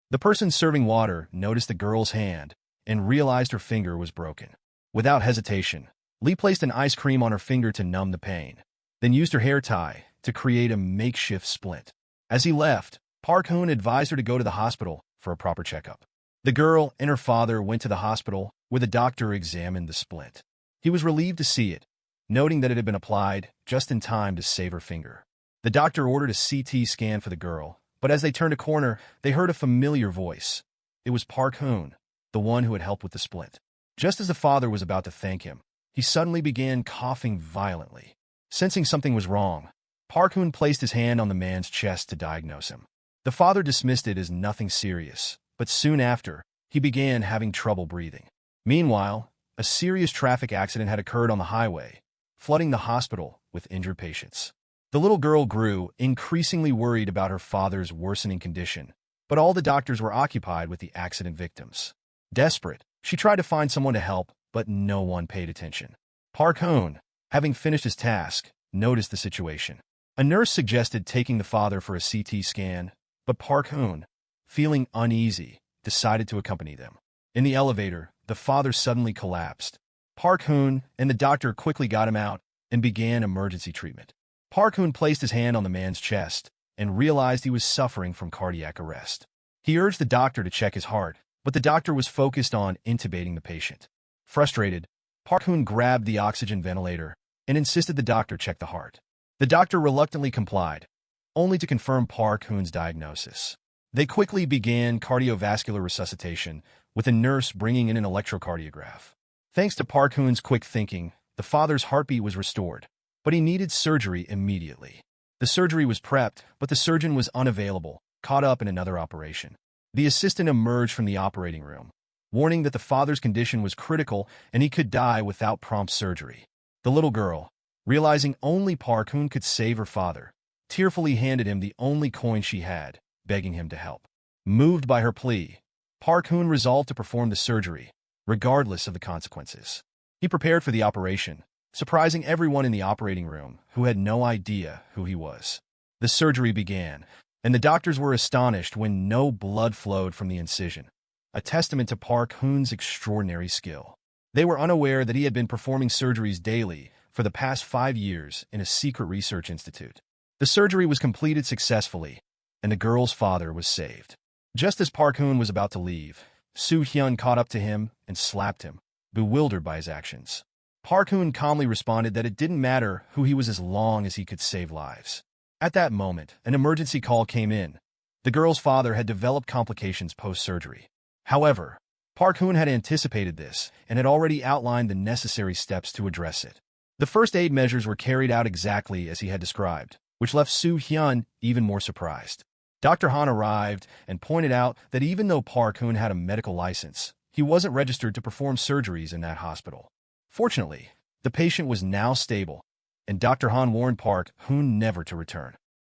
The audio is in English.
The person serving water noticed the girl's hand and realized her finger was broken. Without hesitation, Lee placed an ice cream on her finger to numb the pain, then used her hair tie to create a makeshift splint. As he left, Park Hoon advised her to go to the hospital for a proper checkup. The girl and her father went to the hospital, where the doctor examined the splint. He was relieved to see it, noting that it had been applied just in time to save her finger. The doctor ordered a CT scan for the girl, but as they turned a corner, they heard a familiar voice. It was Park Hoon, the one who had helped with the splint. Just as the father was about to thank him, he suddenly began coughing violently. Sensing something was wrong, Park Hoon placed his hand on the man's chest to diagnose him. The father dismissed it as nothing serious, but soon after, he began having trouble breathing. Meanwhile, a serious traffic accident had occurred on the highway, flooding the hospital with injured patients. The little girl grew increasingly worried about her father's worsening condition, but all the doctors were occupied with the accident victims. Desperate, she tried to find someone to help, but no one paid attention. Park Hoon, having finished his task, noticed the situation. A nurse suggested taking the father for a CT scan, but Park Hoon, feeling uneasy, decided to accompany them. In the elevator, the father suddenly collapsed. Park Hoon and the doctor quickly got him out and began emergency treatment. Park Hoon placed his hand on the man's chest and realized he was suffering from cardiac arrest. He urged the doctor to check his heart, but the doctor was focused on intubating the patient. Frustrated, Park Hoon grabbed the oxygen ventilator and insisted the doctor check the heart. The doctor reluctantly complied, only to confirm Park Hoon's diagnosis. They quickly began cardiovascular resuscitation, with a nurse bringing in an electrocardiograph. Thanks to Park Hoon's quick thinking, the father's heartbeat was restored, but he needed surgery immediately. The surgery was prepped, but the surgeon was unavailable, caught up in another operation. The assistant emerged from the operating room, warning that the father's condition was critical and he could die without prompt surgery. The little girl, realizing only Park Hoon could save her father, tearfully handed him the only coin she had, begging him to help. Moved by her plea, Park Hoon resolved to perform the surgery, regardless of the consequences. He prepared for the operation, surprising everyone in the operating room who had no idea who he was. The surgery began, and the doctors were astonished when no blood flowed from the incision, a testament to Park Hoon's extraordinary skill. They were unaware that he had been performing surgeries daily for the past 5 years in a secret research institute. The surgery was completed successfully, and the girl's father was saved. Just as Park Hoon was about to leave, Soo Hyun caught up to him and slapped him, bewildered by his actions. Park Hoon calmly responded that it didn't matter who he was as long as he could save lives. At that moment, an emergency call came in. The girl's father had developed complications post-surgery. However, Park Hoon had anticipated this and had already outlined the necessary steps to address it. The first aid measures were carried out exactly as he had described, which left Soo Hyun even more surprised. Dr. Han arrived and pointed out that even though Park Hoon had a medical license, he wasn't registered to perform surgeries in that hospital. Fortunately, the patient was now stable, and Dr. Han warned Park Hoon never to return.